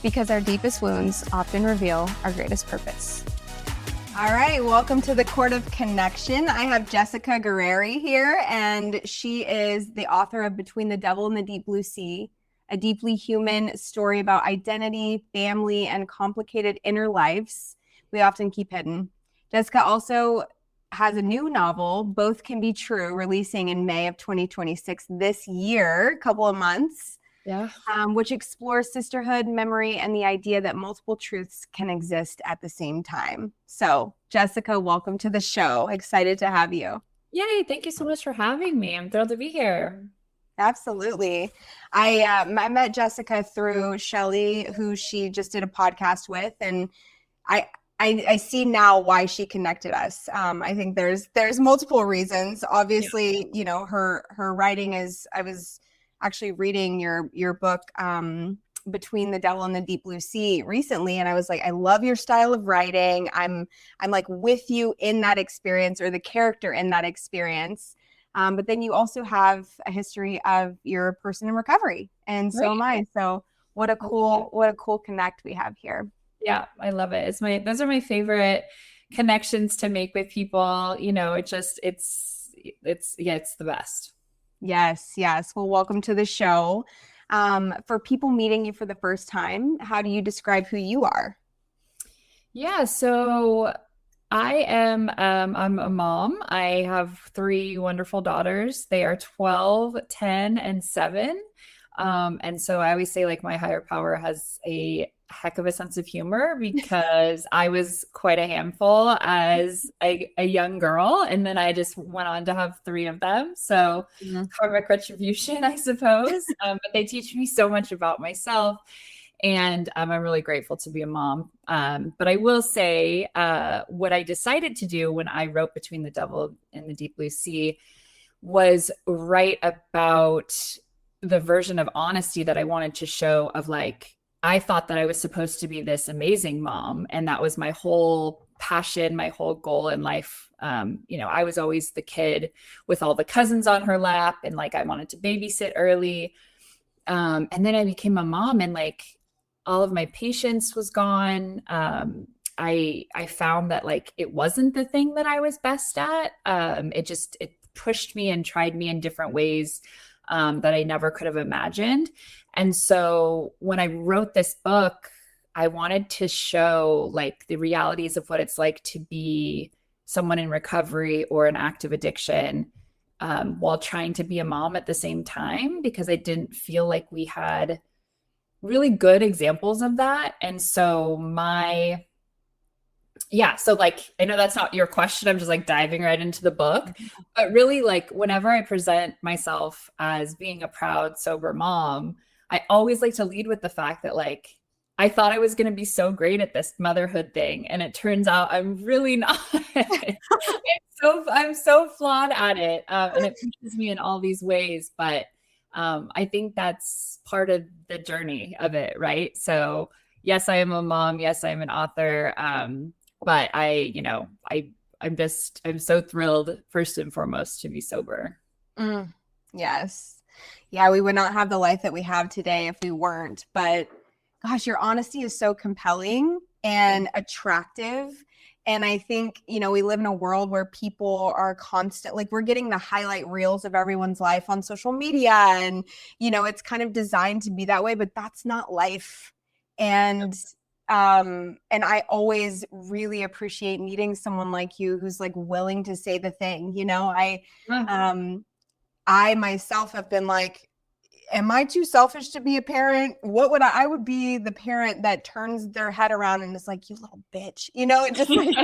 because our deepest wounds often reveal our greatest purpose. All right, welcome to the Court of Connection. I have Jessica Guerrieri here, and she is the author of Between the Devil and the Deep Blue Sea, a deeply human story about identity, family, and complicated inner lives we often keep hidden. Jessica also has a new novel, Both Can Be True, releasing in May of 2026 this year, a couple of months. Yeah. Which explores sisterhood, memory, and the idea that multiple truths can exist at the same time. So, Jessica, welcome to the show. Excited to have you. Yay, thank you so much for having me. I'm thrilled to be here. Absolutely. I met Jessica through Shelly, who she just did a podcast with, and I see now why she connected us. I think there's multiple reasons. Obviously, you know, her writing is. I was actually reading your book, Between the Devil and the Deep Blue Sea, recently, and I was like, I love your style of writing. I'm like with you in that experience, or the character in that experience. But then you also have a history of you're a person in recovery, and so am I. So what a cool connect we have here. Yeah, I love it. Those are my favorite connections to make with people. You know, it's the best. Yes. Well, welcome to the show. For people meeting you for the first time, how do you describe who you are? Yeah, so I'm a mom. I have three wonderful daughters. They are 12, 10, and 7. And so I always say, like, my higher power has a heck of a sense of humor, because I was quite a handful as a young girl, and then I just went on to have 3 of them. So karmic retribution, I suppose. But they teach me so much about myself, and I'm really grateful to be a mom. But I will say, what I decided to do when I wrote Between the Devil and the Deep Blue Sea was write about the version of honesty that I wanted to show, of like, I thought that I was supposed to be this amazing mom, and that was my whole passion, my whole goal in life. You know, I was always the kid with all the cousins on her lap, and like, I wanted to babysit early. And then I became a mom, and like, all of my patience was gone. I found that like, it wasn't the thing that I was best at. It pushed me and tried me in different ways that I never could have imagined. And so when I wrote this book, I wanted to show like the realities of what it's like to be someone in recovery or an active addiction, while trying to be a mom at the same time, because I didn't feel like we had really good examples of that. And so so like, I know that's not your question. I'm just like diving right into the book, but really, like, whenever I present myself as being a proud, sober mom, I always like to lead with the fact that like, I thought I was going to be so great at this motherhood thing, and it turns out I'm really not. I'm so flawed at it. And it pushes me in all these ways, but I think that's part of the journey of it. Right. So yes, I am a mom. Yes, I'm an author. But I'm so thrilled, first and foremost, to be sober. Yes. Yeah, we would not have the life that we have today if we weren't. But gosh, your honesty is so compelling and attractive. And I think, you know, we live in a world where people are constant, like, we're getting the highlight reels of everyone's life on social media. And, you know, it's kind of designed to be that way, but that's not life. And I always really appreciate meeting someone like you who's like willing to say the thing. You know, I myself have been like, am I too selfish to be a parent? What would I would be the parent that turns their head around and is like, you little bitch, you know, it just like,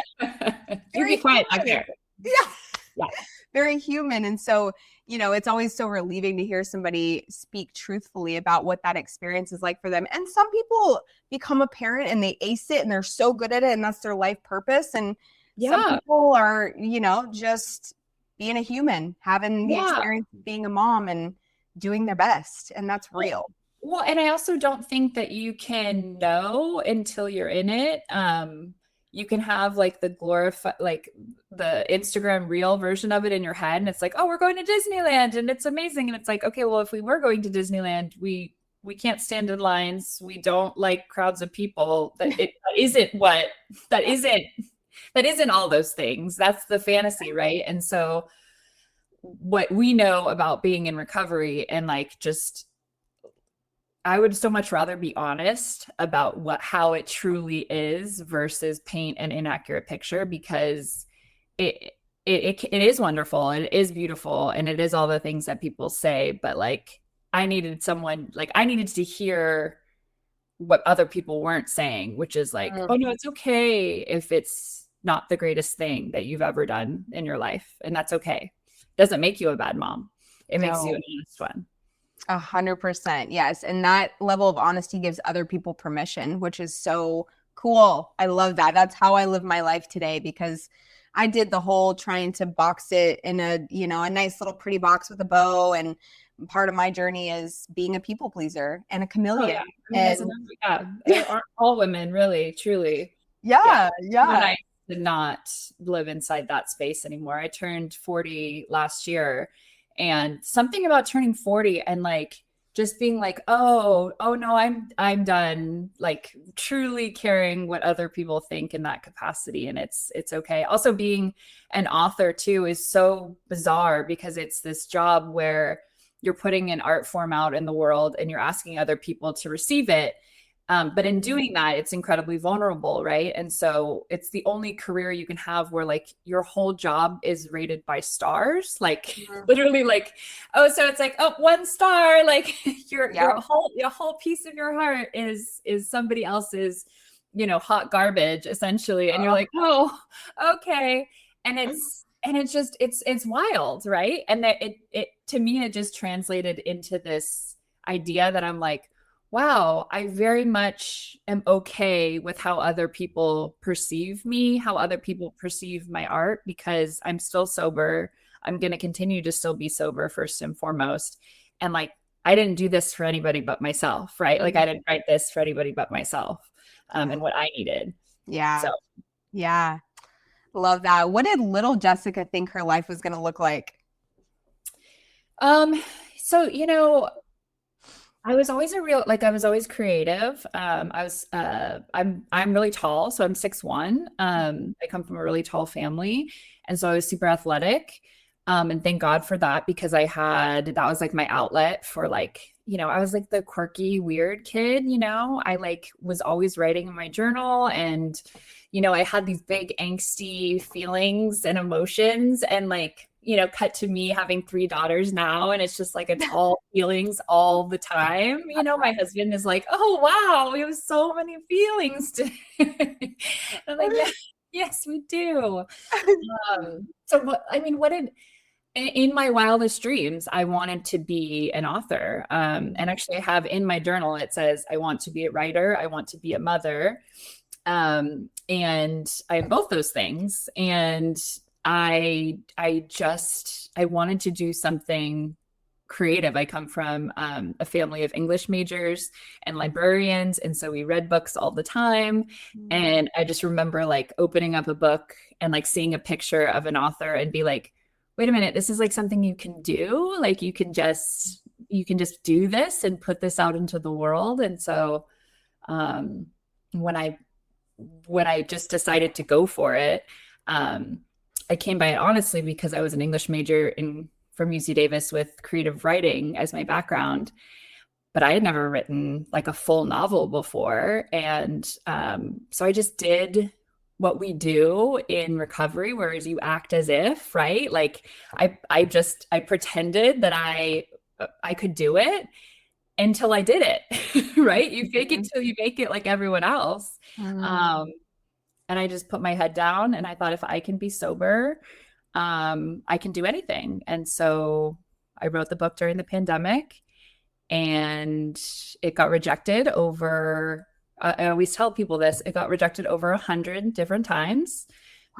you be quiet back there. Yeah. Very human. And so, you know, it's always so relieving to hear somebody speak truthfully about what that experience is like for them. And some people become a parent and they ace it and they're so good at it and that's their life purpose. And some people are, you know, just being a human, having the experience of being a mom and doing their best. And that's real. Well, and I also don't think that you can know until you're in it. You can have like the the Instagram reel version of it in your head. And it's like, oh, we're going to Disneyland and it's amazing. And it's like, okay, well, if we were going to Disneyland, we we can't stand in lines. We don't like crowds of people. That isn't all those things. That's the fantasy, right? And so what we know about being in recovery and like just I would so much rather be honest about how it truly is versus paint an inaccurate picture, because it is wonderful and it is beautiful and it is all the things that people say, but like I needed to hear what other people weren't saying, which is like, oh no, it's okay if it's not the greatest thing that you've ever done in your life, and that's okay. It doesn't make you a bad mom. It makes you an honest one. 100%. Yes. And that level of honesty gives other people permission, which is so cool. I love that. That's how I live my life today, because I did the whole trying to box it in a nice little pretty box with a bow. And part of my journey is being a people pleaser and a chameleon. Oh, yeah. Aren't all women really, truly. Yeah. I did not live inside that space anymore. I turned 40 last year. And something about turning 40 and like just being like, oh no, I'm done, like truly caring what other people think in that capacity. And it's okay. Also, being an author too is so bizarre, because it's this job where you're putting an art form out in the world and you're asking other people to receive it. But in doing that, it's incredibly vulnerable, right? And so it's the only career you can have where like your whole job is rated by stars, like literally like, oh, so it's like, oh, 1 star, like your whole piece of your heart is somebody else's, hot garbage essentially. And you're like, oh, okay. And it's wild, right? And that it to me, it just translated into this idea that I'm like, wow, I very much am okay with how other people perceive me, how other people perceive my art, because I'm still sober. I'm going to continue to still be sober first and foremost. And like, I didn't do this for anybody but myself, right? Like I didn't write this for anybody but myself, and what I needed. Yeah. So, yeah. Love that. What did little Jessica think her life was going to look like? So, I was always I was always creative. I'm really tall, so I'm 6'1". I come from a really tall family. And so I was super athletic. And thank God for that, because that was like my outlet for like, I was like the quirky, weird kid, I like was always writing in my journal, and, I had these big angsty feelings and emotions, and like, cut to me having 3 daughters now. And it's just like, it's all feelings all the time. My husband is like, oh, wow, we have so many feelings today. I'm like, yes, we do. In my wildest dreams, I wanted to be an author. And actually I have in my journal, it says, I want to be a writer. I want to be a mother. And I am both those things. And I wanted to do something creative. I come from a family of English majors and librarians, and so we read books all the time. And I just remember like opening up a book and like seeing a picture of an author and be like, wait a minute, this is like something you can do. Like you can just do this and put this out into the world. And so when I just decided to go for it, I came by it honestly because I was an English major from UC Davis with creative writing as my background, but I had never written like a full novel before. And so I just did what we do in recovery, whereas you act as if, right? Like I pretended that I could do it until I did it, right? You fake it till you make it, like everyone else. And I just put my head down and I thought, if I can be sober, I can do anything. And so I wrote the book during the pandemic, and it got rejected over, I always tell people this, it got rejected over 100 different times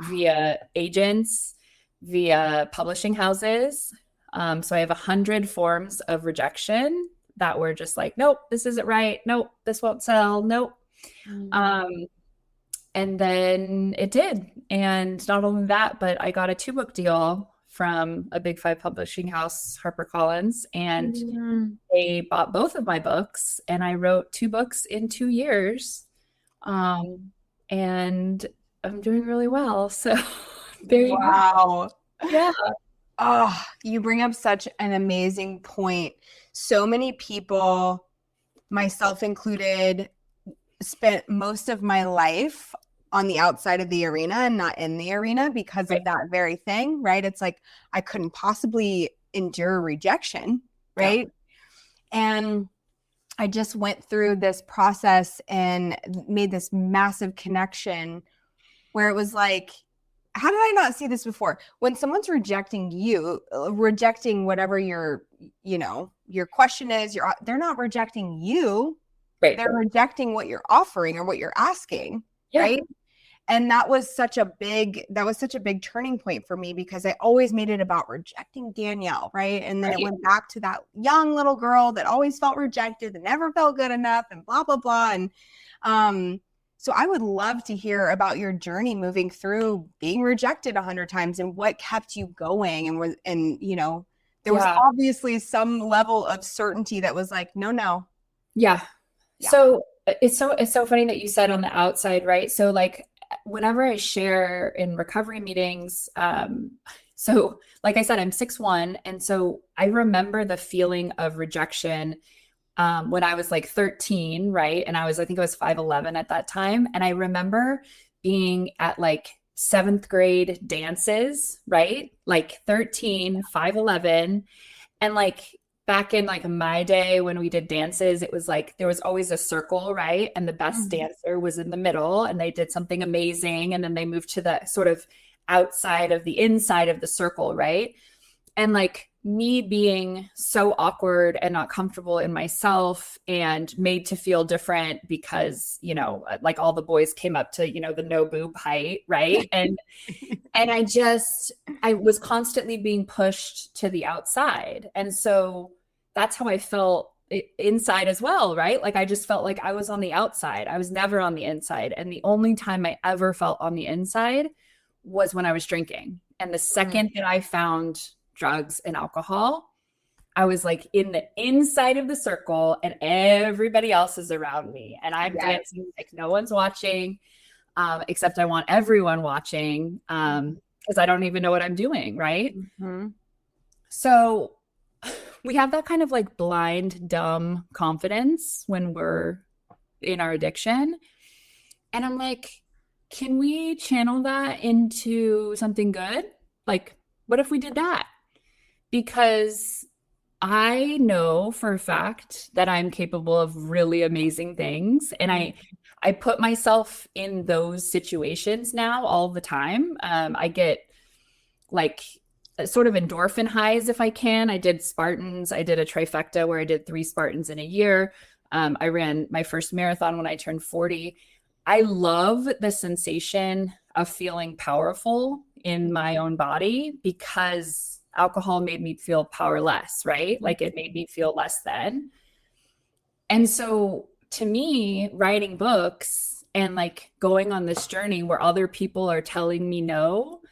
via agents, via publishing houses. So I have 100 forms of rejection that were just like, nope, this isn't right. Nope, this won't sell. Nope. And then it did. And not only that, but I got a 2-book deal from a big five publishing house, HarperCollins, and Mm. they bought both of my books, and I wrote 2 books in 2 years. And I'm doing really well. So there you go. Wow. Yeah. Oh, you bring up such an amazing point. So many people, myself included, spent most of my life on the outside of the arena and not in the arena because of that very thing, right? It's like I couldn't possibly endure rejection, right? And I just went through this process and made this massive connection where it was like, how did I not see this before? When someone's rejecting you, rejecting whatever your question is, they're not rejecting you. Right. They're rejecting what you're offering or what you're asking, Yeah. right? And that was such a big turning point for me because I always made it about rejecting Danielle, right? And then it went back to that young little girl that always felt rejected and never felt good enough and blah, blah, blah. And so I would love to hear about your journey moving through being rejected 100 times and what kept you going. And there was obviously some level of certainty that was like, no. Yeah. So it's so funny that you said on the outside, right? So like whenever I share in recovery meetings, so like I said, I'm 6'1". And so I remember the feeling of rejection when I was like 13, right? And I think I was 5'11" at that time. And I remember being at like 7th grade dances, right? Like 13, 5'11". And like back in like my day when we did dances, it was like there was always a circle, right? And the best dancer was in the middle and they did something amazing. And then they moved to the sort of outside of the inside of the circle, right? And like me being so awkward and not comfortable in myself and made to feel different because, like all the boys came up to, the no boob height, right? And I was constantly being pushed to the outside. And so that's how I felt inside as well, right? Like I just felt like I was on the outside. I was never on the inside. And the only time I ever felt on the inside was when I was drinking. And the second that I found drugs and alcohol, I was like in the inside of the circle and everybody else is around me. And I'm dancing like no one's watching, except I want everyone watching because I don't even know what I'm doing, right? Mm-hmm. So we have that kind of like blind, dumb confidence when we're in our addiction. And I'm like, can we channel that into something good? Like, what if we did that? Because I know for a fact that I'm capable of really amazing things. And I put myself in those situations now all the time. I get like sort of endorphin highs if I can. I did Spartans. I did a trifecta where I did 3 Spartans in a year. I ran my first marathon when I turned 40. I love the sensation of feeling powerful in my own body because alcohol made me feel powerless, right? Like it made me feel less than. And so to me, writing books and like going on this journey where other people are telling me no,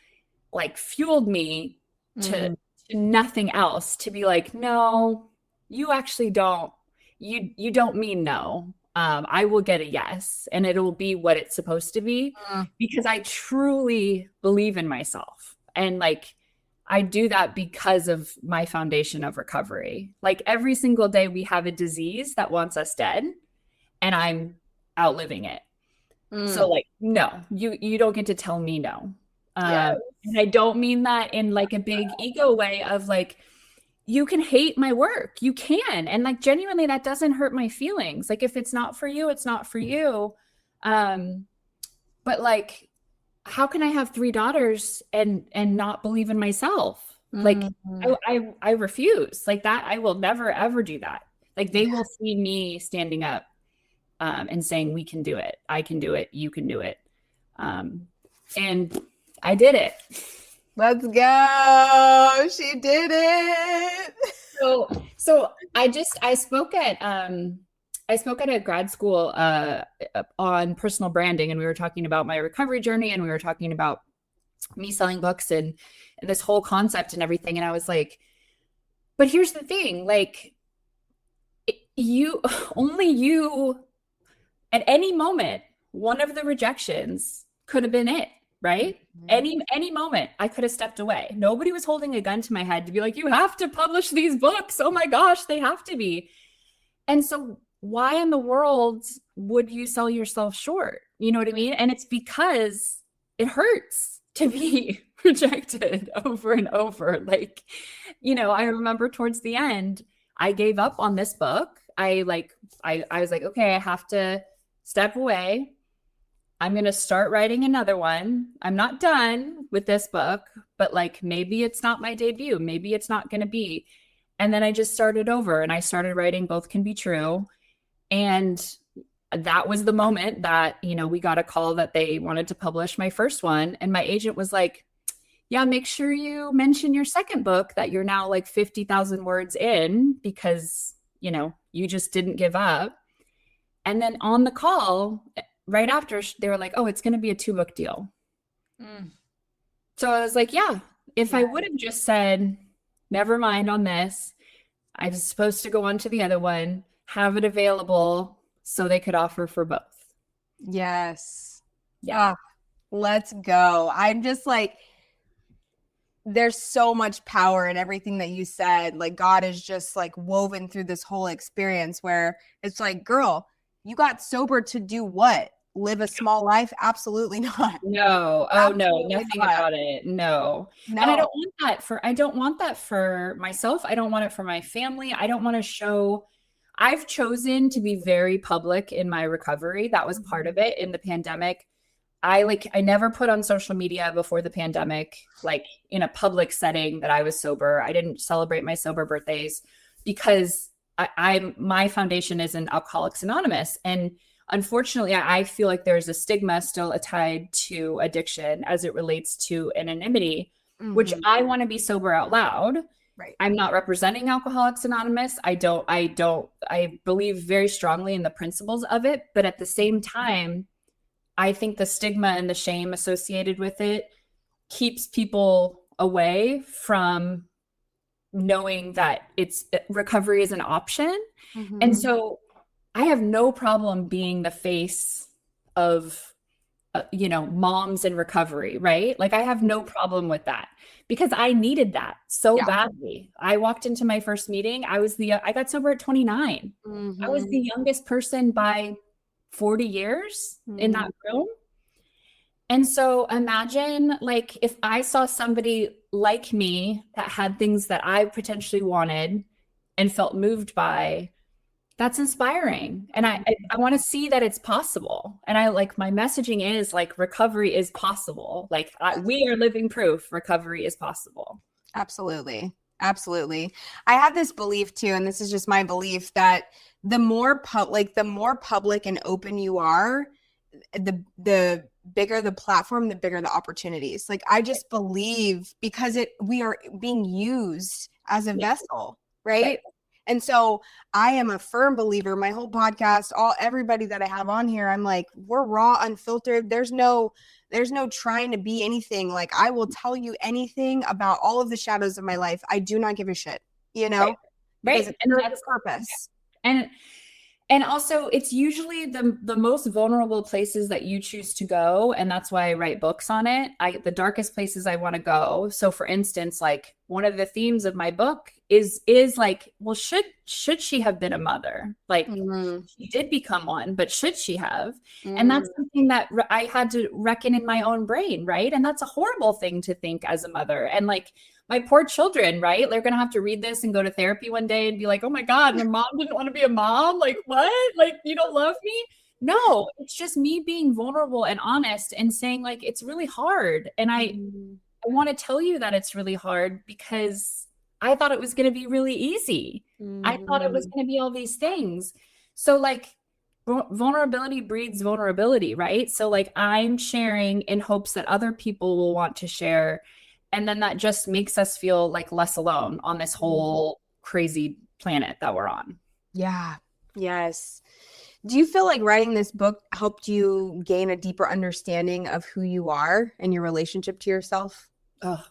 like fueled me to nothing else, to be like, no, you actually don't, you don't mean no. I will get a yes and it will be what it's supposed to be because I truly believe in myself. And like, I do that because of my foundation of recovery. Like every single day we have a disease that wants us dead and I'm outliving it. So like, no, you don't get to tell me no. And I don't mean that in like a big ego way of like, you can hate my work. You can. And like, genuinely, that doesn't hurt my feelings. Like if it's not for you, it's not for you. But like, how can I have 3 daughters and not believe in myself? Like I refuse like that. I will never, ever do that. Like they will see me standing up and saying, we can do it. I can do it. You can do it. And I did it. Let's go. She did it. So I spoke at a grad school on personal branding, and we were talking about my recovery journey, and we were talking about me selling books and this whole concept and everything. And I was like, but here's the thing, like you, only you, at any moment, one of the rejections could have been it, right? Any moment I could have stepped away. Nobody was holding a gun to my head to be like, you have to publish these books. Oh my gosh, they have to be. And so why in the world would you sell yourself short? You know what I mean? And it's because it hurts to be rejected over and over. Like, you know, I remember towards the end, I gave up on this book. I was like, okay, I have to step away. I'm going to start writing another one. I'm not done with this book, but like, maybe it's not my debut. Maybe it's not going to be. And then I just started over and I started writing Both Can Be True. And that was the moment that, you know, we got a call that they wanted to publish my first one. And my agent was like, yeah, make sure you mention your second book that you're now like 50,000 words in because, you know, you just didn't give up. And then on the call, right after, they were like, oh, it's going to be a 2-book deal. So I was like, yeah, if I would have just said, never mind on this, I was supposed to go on to the other one, have it available so they could offer for both. Yes. Yeah. Let's go. I'm just like, there's so much power in everything that you said. Like God is just like woven through this whole experience where it's like, girl, you got sober to do what? Live a small life? Absolutely not. No. Oh, Absolutely no, nothing not. about it. No. And I don't want that for myself. I don't want it for my family. I don't want to show. I've chosen to be very public in my recovery. That was part of it in the pandemic. I never put on social media before the pandemic, like in a public setting that I was sober. I didn't celebrate my sober birthdays because my foundation is in Alcoholics Anonymous. And unfortunately, I feel like there's a stigma still tied to addiction as it relates to anonymity, which I want to be sober out loud. Right. I'm not representing Alcoholics Anonymous. I believe very strongly in the principles of it. But at the same time, I think the stigma and the shame associated with it keeps people away from knowing that recovery is an option. And so I have no problem being the face of, moms in recovery, right? Like I have no problem with that because I needed that so badly. I walked into my first meeting. I got sober at 29. I was the youngest person by 40 years in that room. And so imagine like if I saw somebody like me that had things that I potentially wanted and felt moved by, that's inspiring. And I want to see that it's possible. And I like my messaging is like recovery is possible. Like we are living proof recovery is possible. Absolutely. Absolutely. I have this belief too, and this is just my belief that the more public and open you are, the bigger the platform, the bigger the opportunities. Like I just believe because we are being used as a vessel, right? And so I am a firm believer, my whole podcast, everybody that I have on here, I'm like, we're raw, unfiltered. There's no trying to be anything. Like I will tell you anything about all of the shadows of my life. I do not give a shit, Right. Because and that's the purpose. And also it's usually the most vulnerable places that you choose to go. And that's why I write books on it. The darkest places I want to go. So for instance, like one of the themes of my book is like, well, should she have been a mother? Like she did become one, but should she have? And that's something that I had to reckon in my own brain. Right. And that's a horrible thing to think as a mother. And like, my poor children, right? They're going to have to read this and go to therapy one day and be like, oh my God, my mom didn't want to be a mom. Like, what? Like, you don't love me? No, it's just me being vulnerable and honest and saying like, it's really hard. And I want to tell you that it's really hard because I thought it was going to be really easy. I thought it was going to be all these things. So like vulnerability breeds vulnerability, right? So like I'm sharing in hopes that other people will want to share. And then that just makes us feel like less alone on this whole crazy planet that we're on. Yeah. Yes. Do you feel like writing this book helped you gain a deeper understanding of who you are and your relationship to yourself? Oh,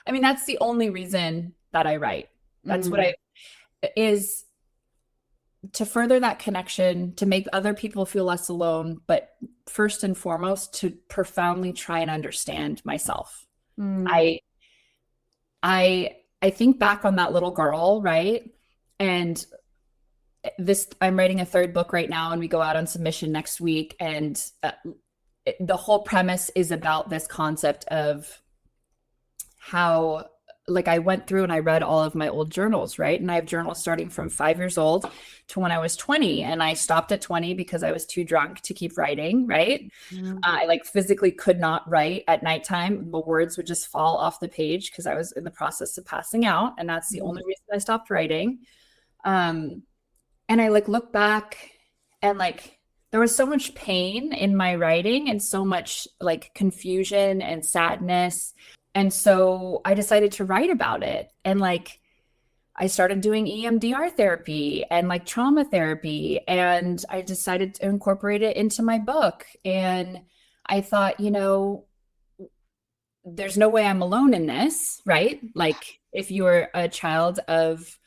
I mean, that's the only reason that I write. That's what is to further that connection, to make other people feel less alone, but first and foremost, to profoundly try and understand myself. I think back on that little girl, right? And I'm writing a third book right now, and we go out on submission next week. And the whole premise is about this concept of how, like, I went through and I read all of my old journals, right? And I have journals starting from 5 years old to when I was 20. And I stopped at 20 because I was too drunk to keep writing, right? I like physically could not write at nighttime. The words would just fall off the page because I was in the process of passing out. And that's the only reason I stopped writing. And I like look back and like there was so much pain in my writing and so much like confusion and sadness. And so I decided to write about it. And like, I started doing EMDR therapy and like trauma therapy. And I decided to incorporate it into my book. And I thought, you know, there's no way I'm alone in this, right? Like if you're a child of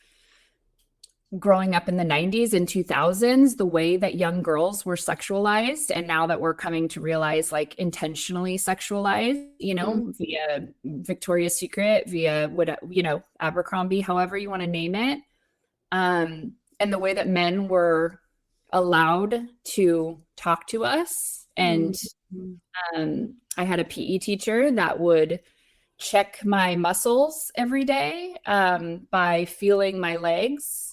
growing up in the 90s and 2000s, the way that young girls were sexualized, and now that we're coming to realize like intentionally sexualized, you know, via Victoria's Secret, via what, you know, Abercrombie, however you want to name it. And the way that men were allowed to talk to us. And I had a PE teacher that would check my muscles every day by feeling my legs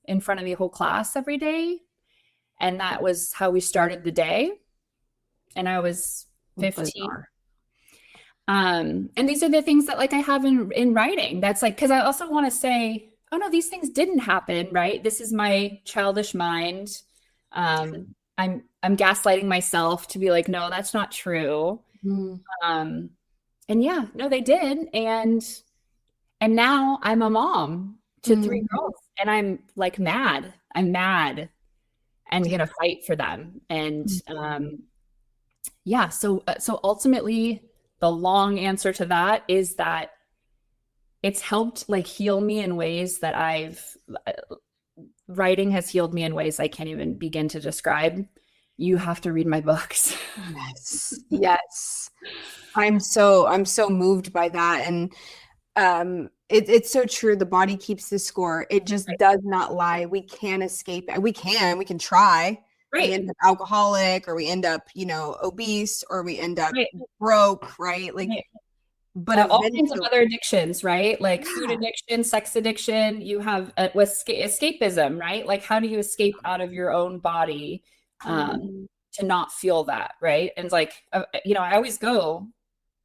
in front of the whole class every day. And that was how we started the day. And I was 15. And these are the things that like I have in writing. That's like, because I also want to say, oh no, these things didn't happen, right? This is my childish mind. I'm gaslighting myself to be like, no, that's not true. And yeah, no, they did. And now I'm a mom to 3 girls. And I'm like mad. I'm mad and gonna fight for them. And yeah, so ultimately the long answer to that is that it's helped like heal me in ways that writing has healed me in ways I can't even begin to describe. You have to read my books. Yes. I'm so moved by that. And it's so true. The body keeps the score. It just does not lie. We can't escape it. We can try. Right. We end up alcoholic, or we end up, you know, obese, or we end up broke, right? Like, but all kinds of other addictions, right? Like food addiction, sex addiction. You have with escapism, right? Like, how do you escape out of your own body to not feel that, right? And it's like, you know, I always go,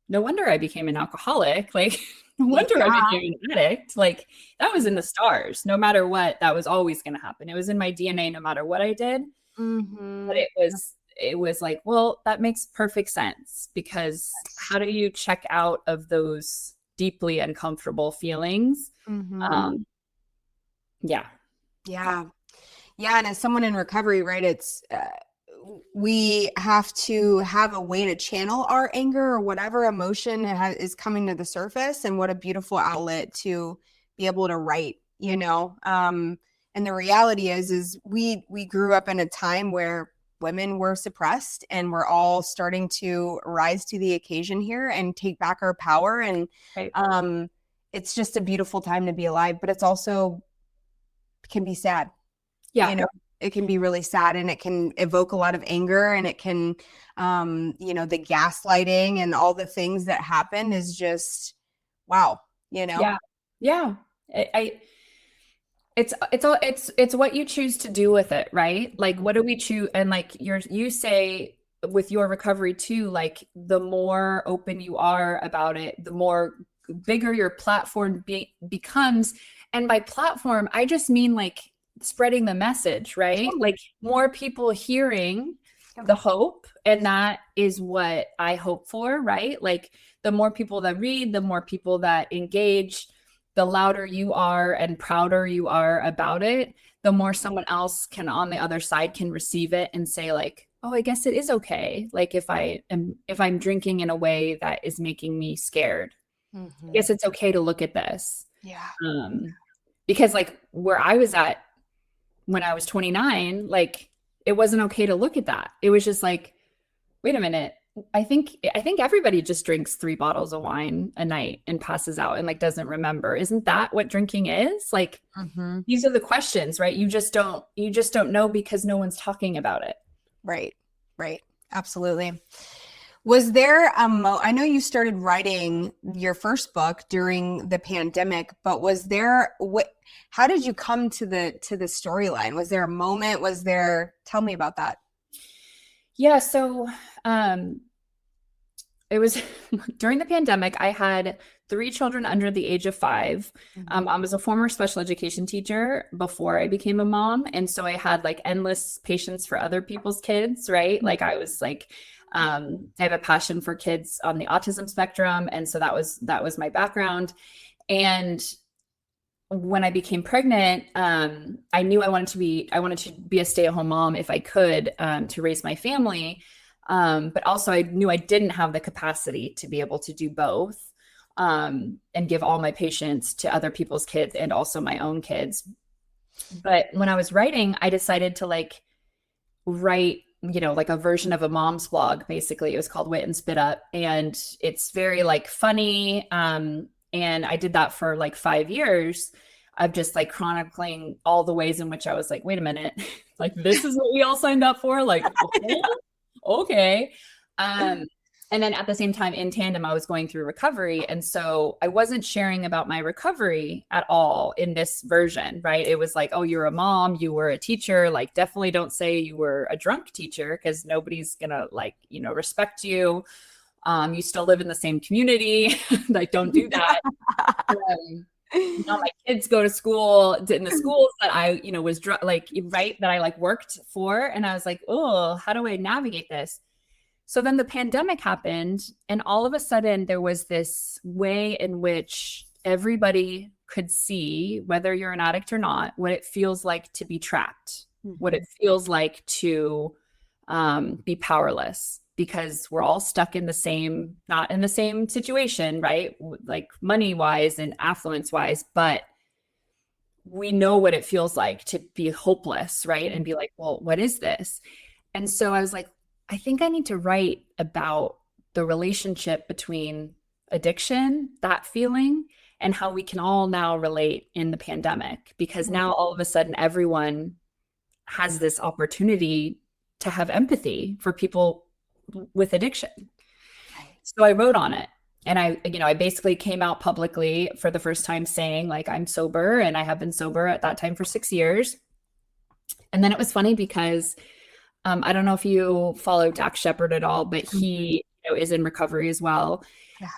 no wonder I became an alcoholic. Like, no wonder I became an addict. Like, that was in the stars. No matter what, that was always going to happen. It was in my DNA, no matter what I did. But it was like, well, that makes perfect sense, because how do you check out of those deeply uncomfortable feelings? Yeah. And as someone in recovery, right, it's we have to have a way to channel our anger or whatever emotion is coming to the surface. And what a beautiful outlet to be able to write, you know. And the reality is we grew up in a time where women were suppressed, and we're all starting to rise to the occasion here and take back our power. And it's just a beautiful time to be alive, but it's also can be sad. You know, it can be really sad, and it can evoke a lot of anger, and it can, you know, the gaslighting and all the things that happen is just, wow, you know? Yeah. It's what you choose to do with it, right? Like, what do we choose? And like you say with your recovery too, like the more open you are about it, the more bigger your platform becomes. And by platform, I just mean like spreading the message, right? Like more people hearing the hope. And that is what I hope for, right? Like the more people that read, the more people that engage, the louder you are and prouder you are about it, the more someone else can on the other side can receive it and say like, oh, I guess it is okay. Like if I'm drinking in a way that is making me scared, I guess it's okay to look at this. Yeah. Um, because like where I was at when I was 29, like it wasn't okay to look at that. It was just like, wait a minute. I think everybody just drinks 3 bottles of wine a night and passes out and like doesn't remember. Isn't that what drinking is? Like these are the questions, right? You just don't know because no one's talking about it. Right. Right. Absolutely. Was there I know you started writing your first book during the pandemic, but was there how did you come to the storyline? Was there a moment? Tell me about that. Yeah, so it was during the pandemic. I had 3 children under the age of 5. I was a former special education teacher before I became a mom. And so I had like endless patience for other people's kids, right? Like I was like, I have a passion for kids on the autism spectrum. And so that was my background. And when I became pregnant, I knew I wanted to be a stay-at-home mom if I could, to raise my family. But also I knew I didn't have the capacity to be able to do both, and give all my patience to other people's kids and also my own kids. But when I was writing, I decided to like write, like a version of a mom's blog. Basically, it was called Wit and Spit Up, and it's very like funny. And I did that for like 5 years of just like chronicling all the ways in which I was like, wait a minute, like this is what we all signed up for. Like, okay. And then at the same time, in tandem, I was going through recovery. And so I wasn't sharing about my recovery at all in this version, right? It was like, oh, you're a mom, you were a teacher. Like, definitely don't say you were a drunk teacher because nobody's going to like, respect you. You still live in the same community. Like, don't do that. My kids go to school in the schools that I, was right, that I like worked for. And I was like, oh, how do I navigate this? So then the pandemic happened, and all of a sudden there was this way in which everybody could see, whether you're an addict or not, what it feels like to be trapped, what it feels like to be powerless, because we're all stuck in not in the same situation, right? Like money wise and affluence wise, but we know what it feels like to be hopeless, right? And be like, well, what is this? And so I was like, I think I need to write about the relationship between addiction, that feeling, and how we can all now relate in the pandemic, because now all of a sudden everyone has this opportunity to have empathy for people with addiction. So I wrote on it, and I basically came out publicly for the first time saying like, I'm sober, and I have been sober at that time for 6 years. And then it was funny because I don't know if you follow Dax Shepard at all, but he is in recovery as well. Yeah.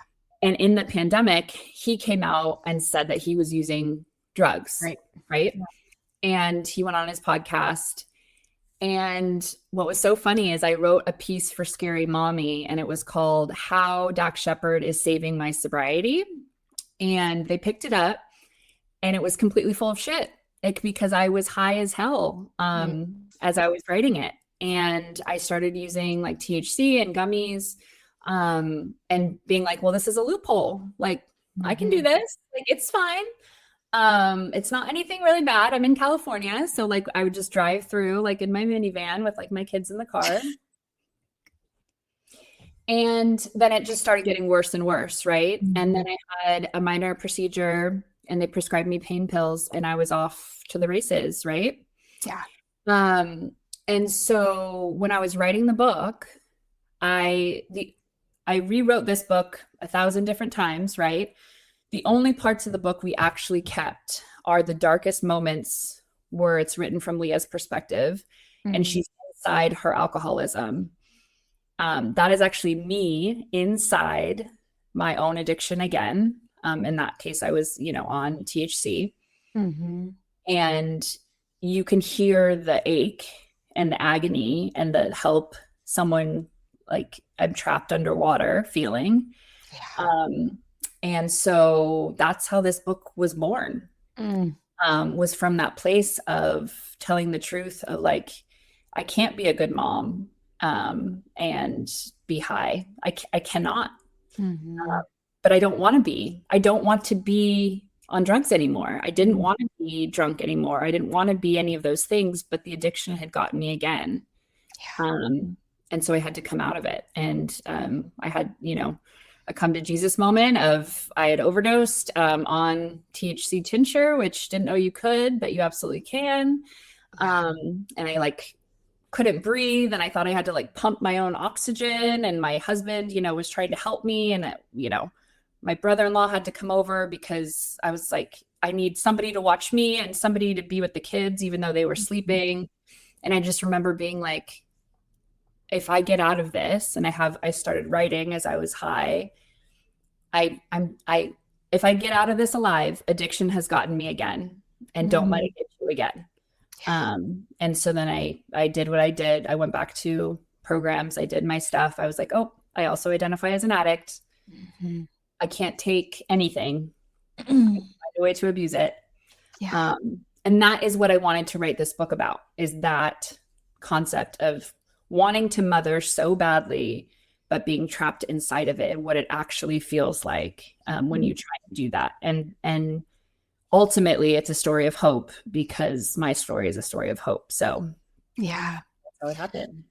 And in the pandemic, he came out and said that he was using drugs. Right. Yeah. And he went on his podcast. And what was so funny is I wrote a piece for Scary Mommy, and it was called How Dax Shepard is Saving My Sobriety. And they picked it up, and it was completely full of shit, because I was high as hell as I was writing it. And I started using like THC and gummies, and being like, well, this is a loophole. Like, I can do this. Like, it's fine. It's not anything really bad. I'm in California. So like I would just drive through like in my minivan with like my kids in the car. And then it just started getting worse and worse. Right. And then I had a minor procedure, and they prescribed me pain pills, and I was off to the races. Right. Yeah. And so when I was writing the book, I rewrote this book 1,000 different times, right? The only parts of the book we actually kept are the darkest moments where it's written from Leah's perspective, and she's inside her alcoholism. That is actually me inside my own addiction again. In that case, I was, on THC. And you can hear the ache and the agony and the help someone like I'm trapped underwater feeling. Yeah. And so that's how this book was born, was from that place of telling the truth of like, I can't be a good mom. and be high. I cannot. Mm-hmm. But I don't want to be. I don't want to be on drugs anymore. I didn't want to be drunk anymore. I didn't want to be any of those things, but the addiction had gotten me again. And so I had to come out of it. And I had, a come to Jesus moment of I had overdosed on THC tincture, which didn't know you could, but you absolutely can. And I couldn't breathe, and I thought I had to pump my own oxygen, and my husband, was trying to help me, and my brother-in-law had to come over because I was like, I need somebody to watch me and somebody to be with the kids, even though they were sleeping. And I just remember being like, if I get out of this, and I started writing as I was high, if I get out of this alive, addiction has gotten me again, and don't let it get you again. And so then I did what I did. I went back to programs. I did my stuff. I was like, oh, I also identify as an addict. I can't take anything. I find a way to abuse it. And that is what I wanted to write this book about, is that concept of wanting to mother so badly, but being trapped inside of it, and what it actually feels like when you try to do that. And ultimately, it's a story of hope, because my story is a story of hope. So yeah, that's how it happened.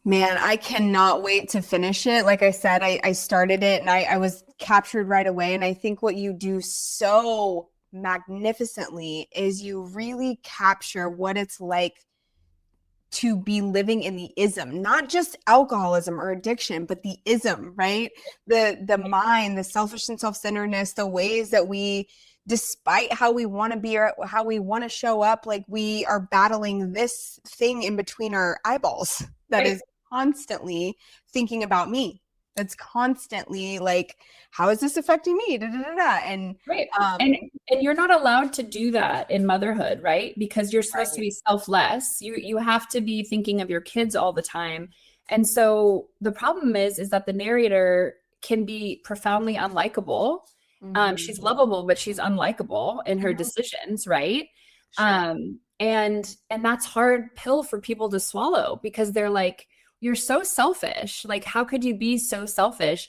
Man, I cannot wait to finish it. Like I said, I started it and I was captured right away. And I think what you do so magnificently is you really capture what it's like to be living in the ism, not just alcoholism or addiction, but the ism, right? The mind, the selfish and self-centeredness, the ways that we, despite how we want to be or how we want to show up, we are battling this thing in between our eyeballs that is constantly thinking about me. That's constantly how is this affecting me? Da, da, da, da. And and you're not allowed to do that in motherhood, right? Because you're supposed to be selfless. You have to be thinking of your kids all the time. And so the problem is that the narrator can be profoundly unlikable. She's lovable, but she's unlikable in her decisions, right? Sure. And that's hard pill for people to swallow, because they're like, you're so selfish. How could you be so selfish?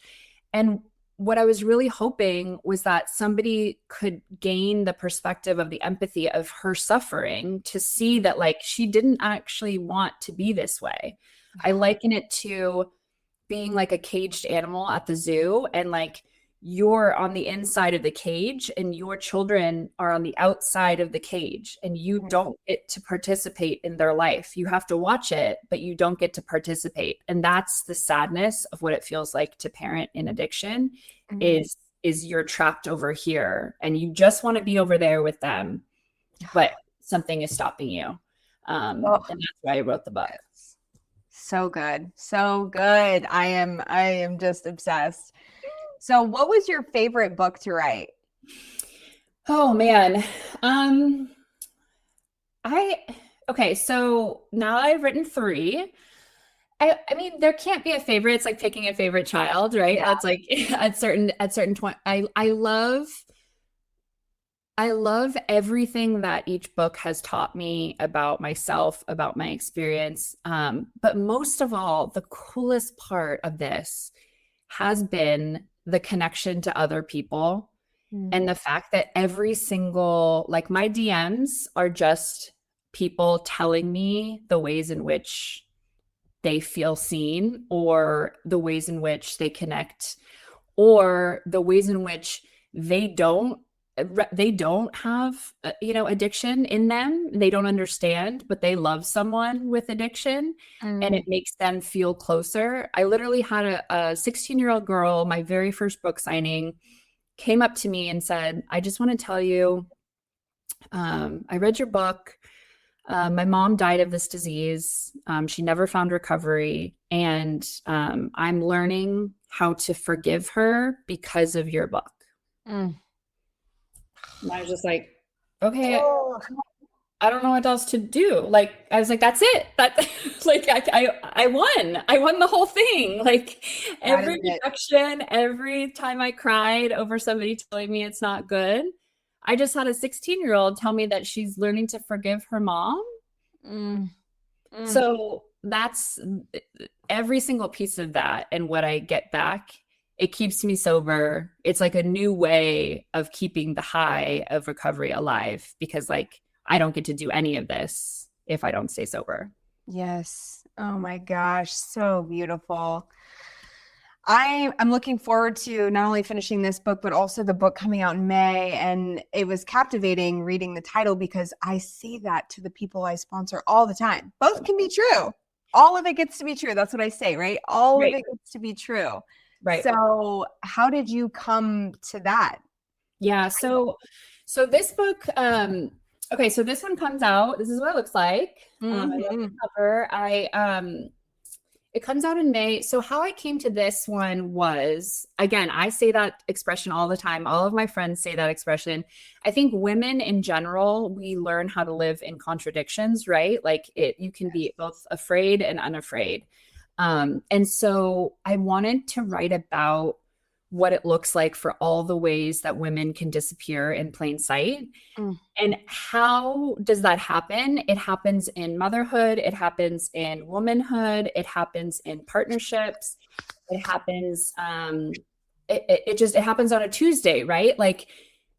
And what I was really hoping was that somebody could gain the perspective of the empathy of her suffering, to see that she didn't actually want to be this way. I liken it to being like a caged animal at the zoo, and you're on the inside of the cage and your children are on the outside of the cage, and you don't get to participate in their life. You have to watch it, but you don't get to participate. And that's the sadness of what it feels like to parent in addiction, is you're trapped over here and you just want to be over there with them, but something is stopping you. And that's why I wrote the book. So good. So good. I am just obsessed. So what was your favorite book to write? Oh man. Okay, so now I've written 3. I mean, there can't be a favorite. It's like picking a favorite child, right? Yeah. It's at certain point. I love everything that each book has taught me about myself, about my experience. But most of all, the coolest part of this has been the connection to other people, and the fact that every single, my DMs are just people telling me the ways in which they feel seen, or the ways in which they connect, or the ways in which they don't have addiction in them. They don't understand, but they love someone with addiction, and it makes them feel closer. I literally had a 16-year-old girl, my very first book signing, came up to me and said, I just want to tell you, I read your book. My mom died of this disease. She never found recovery, and I'm learning how to forgive her because of your book. And I was just like, okay, I don't know what else to do. I was like, that's it. I won the whole thing. Every rejection, every time I cried over somebody telling me it's not good, I just had a 16-year-old tell me that she's learning to forgive her mom. So that's every single piece of that. And what I get back, it keeps me sober. It's like a new way of keeping the high of recovery alive, because like I don't get to do any of this if I don't stay sober. Yes. Oh my gosh, so beautiful. I'm looking forward to not only finishing this book, but also the book coming out in May. And it was captivating reading the title because I say that to the people I sponsor all the time. Both can be true. All of it gets to be true. That's what I say, right? All of it gets to be true. Right. So how did you come to that? Yeah. So this book, okay, so this one comes out. This is what it looks like. I love the cover. It comes out in May. So how I came to this one was, again, I say that expression all the time. All of my friends say that expression. I think women in general, we learn how to live in contradictions, right? Like you can be both afraid and unafraid. And so I wanted to write about what it looks like for all the ways that women can disappear in plain sight. And how does that happen? It happens in motherhood. It happens in womanhood. It happens in partnerships. It happens, it happens on a Tuesday, right? Like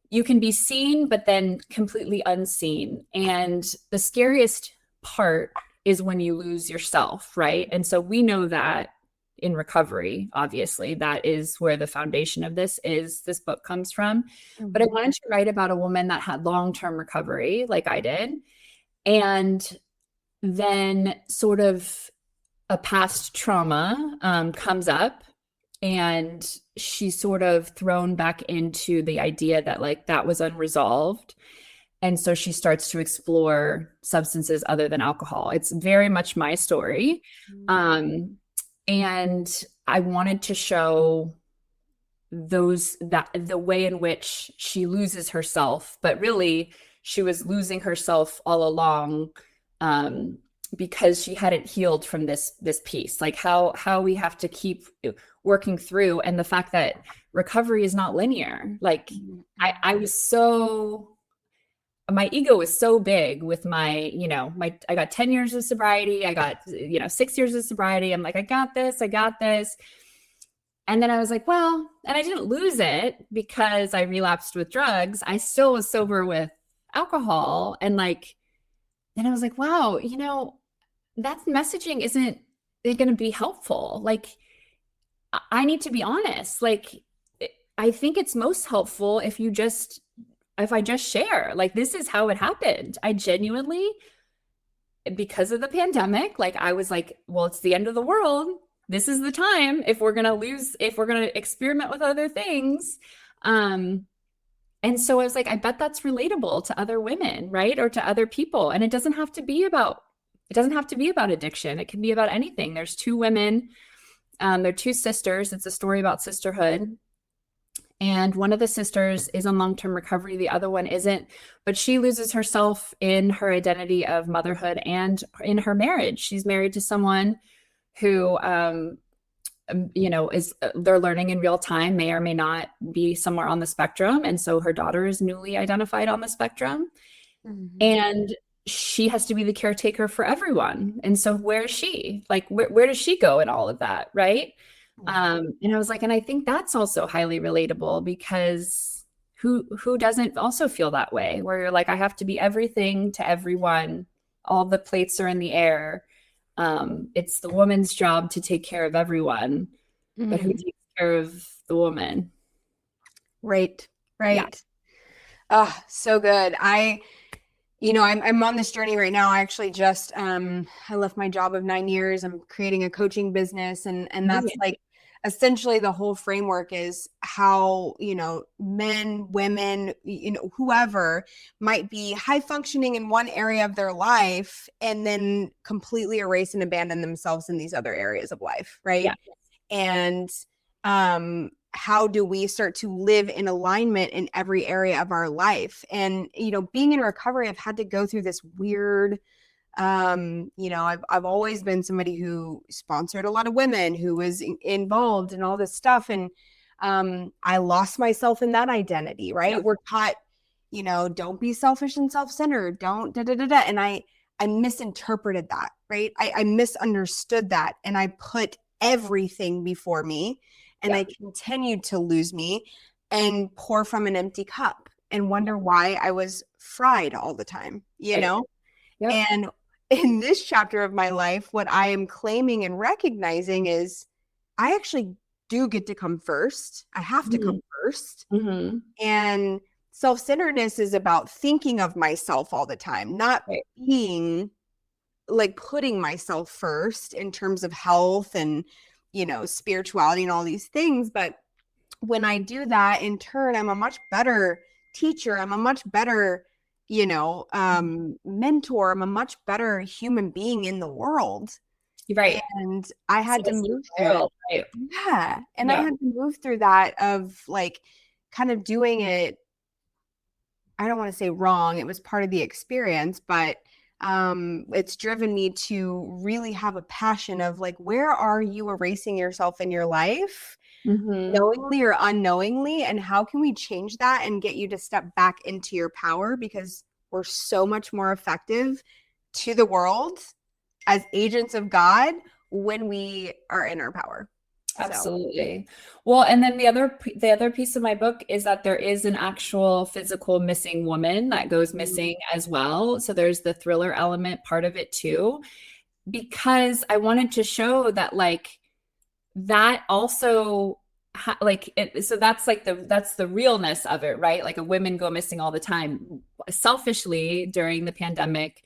you can be seen, but then completely unseen. And the scariest part is when you lose yourself, right? And so we know that in recovery, obviously, that is where the foundation of this book comes from. But I wanted to write about a woman that had long-term recovery, like I did, and then sort of a past trauma comes up, and she's sort of thrown back into the idea that like that was unresolved. And so she starts to explore substances other than alcohol. It's very much my story. And I wanted to show that the way in which she loses herself, but really she was losing herself all along, because she hadn't healed from this piece, like how we have to keep working through. And the fact that recovery is not linear. Like I was my ego was so big with I got 10 years of sobriety. I got, 6 years of sobriety. I'm like, I got this. And then I was like, well, and I didn't lose it because I relapsed with drugs. I still was sober with alcohol. And then I was like, wow, that messaging isn't going to be helpful. Like, I need to be honest. Like, I think it's most helpful if I just share, like, this is how it happened. I genuinely, because of the pandemic, like I was like, well, it's the end of the world. This is the time if we're going to experiment with other things. And so I was like, I bet that's relatable to other women, right? Or to other people. And it doesn't have to be about addiction. It can be about anything. There's two women, they're two sisters. It's a story about sisterhood. And one of the sisters is on long-term recovery. The other one isn't, but she loses herself in her identity of motherhood and in her marriage. She's married to someone who, they're learning in real time, may or may not be somewhere on the spectrum. And so her daughter is newly identified on the spectrum. And she has to be the caretaker for everyone. And so where is she? Like, where does she go in all of that? Right. And I was like, and I think that's also highly relatable, because who doesn't also feel that way, where you're like, I have to be everything to everyone. All the plates are in the air. It's the woman's job to take care of everyone, but who takes care of the woman? Right. Yeah. Oh, so good. I'm on this journey right now. I actually just, I left my job of 9 years. I'm creating a coaching business, and that's like, essentially the whole framework is how, men, women, whoever might be high functioning in one area of their life and then completely erase and abandon themselves in these other areas of life. Right. Yeah. And, how do we start to live in alignment in every area of our life? And, being in recovery, I've had to go through this weird, I've always been somebody who sponsored a lot of women, who was involved in all this stuff. And I lost myself in that identity, right? Yeah. We're taught, don't be selfish and self-centered. Don't da da da da. And I I misinterpreted that, right? I misunderstood that, and I put everything before me, and I continued to lose me and pour from an empty cup and wonder why I was fried all the time, you know? And in this chapter of my life, what I am claiming and recognizing is I actually do get to come first. I have to come first. And self-centeredness is about thinking of myself all the time, not being like putting myself first in terms of health and, you know, spirituality and all these things. But when I do that, in turn, I'm a much better teacher. I'm a much better, you know, mentor. I'm a much better human being in the world. Right. And I had to move through it. Yeah. And I had to move through that of like kind of doing it. I don't want to say wrong. It was part of the experience, but it's driven me to really have a passion of like, where are you erasing yourself in your life, knowingly or unknowingly? And how can we change that and get you to step back into your power? Because we're so much more effective to the world as agents of God when we are in our power. Absolutely. Well, and then the other piece of my book is that there is an actual physical missing woman that goes missing as well. So there's the thriller element part of it too, because I wanted to show that like that also so that's like that's the realness of it, right? Like a women go missing all the time. Selfishly, during the pandemic,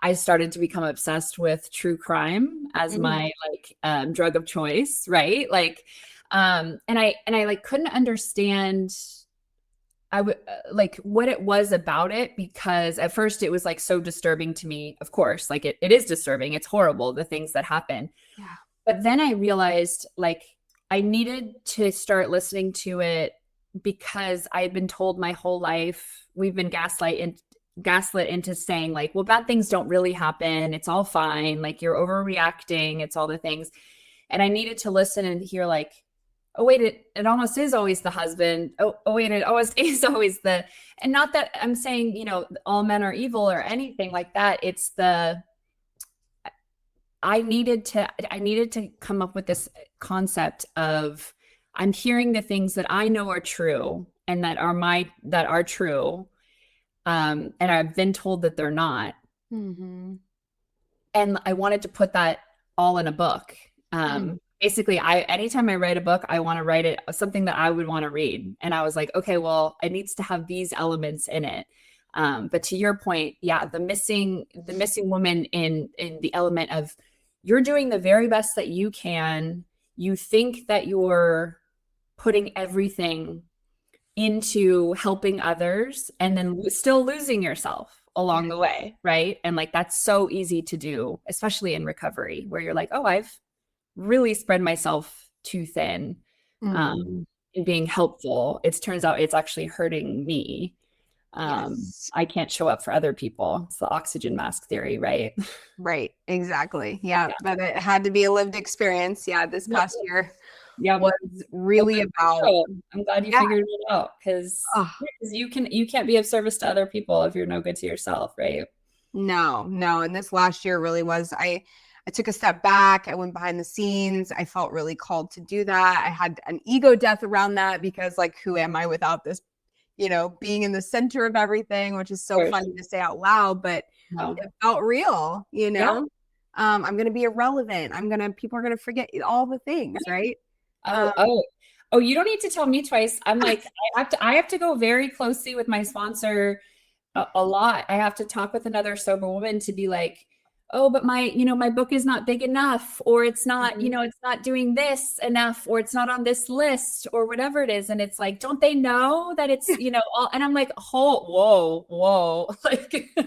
I started to become obsessed with true crime as my like drug of choice, right? Like and I like couldn't understand like what it was about it, because at first it was like so disturbing to me. Of course, like it is disturbing. It's horrible, the things that happen. Yeah. But then I realized like I needed to start listening to it because I had been told my whole life, we've been gaslit into saying like, well, bad things don't really happen. It's all fine. Like you're overreacting. It's all the things. And I needed to listen and hear like, oh, wait, it almost is always the husband. Oh, wait, it always is always and not that I'm saying, you know, all men are evil or anything like that. It's I needed to come up with this concept of I'm hearing the things that I know are true and that are true. And I've been told that they're not. And I wanted to put that all in a book. Basically, anytime I write a book, I want to write it something that I would want to read. And I was like, okay, well, it needs to have these elements in it. But to your point, yeah, the missing woman in the element of you're doing the very best that you can. You think that you're putting everything into helping others and then still losing yourself along the way, right? And like that's so easy to do, especially in recovery, where you're like, oh, I've really spread myself too thin in being helpful. It turns out it's actually hurting me. I can't show up for other people. It's the oxygen mask theory, right? Right, exactly. Yeah, but it had to be a lived experience. This past year was really about. I'm glad you figured it out, because you can't be of service to other people if you're no good to yourself, right? No. And this last year really was. I took a step back. I went behind the scenes. I felt really called to do that. I had an ego death around that because like, who am I without this, you know, being in the center of everything, which is so funny to say out loud, but it felt real, you know? I'm going to be irrelevant. People are going to forget all the things, right? Oh, you don't need to tell me twice. I'm like, I have to go very closely with my sponsor a lot. I have to talk with another sober woman to be like, oh, but my book is not big enough, or it's not, it's not doing this enough, or it's not on this list, or whatever it is. And it's like, don't they know that it's, all, and I'm like, whoa, like,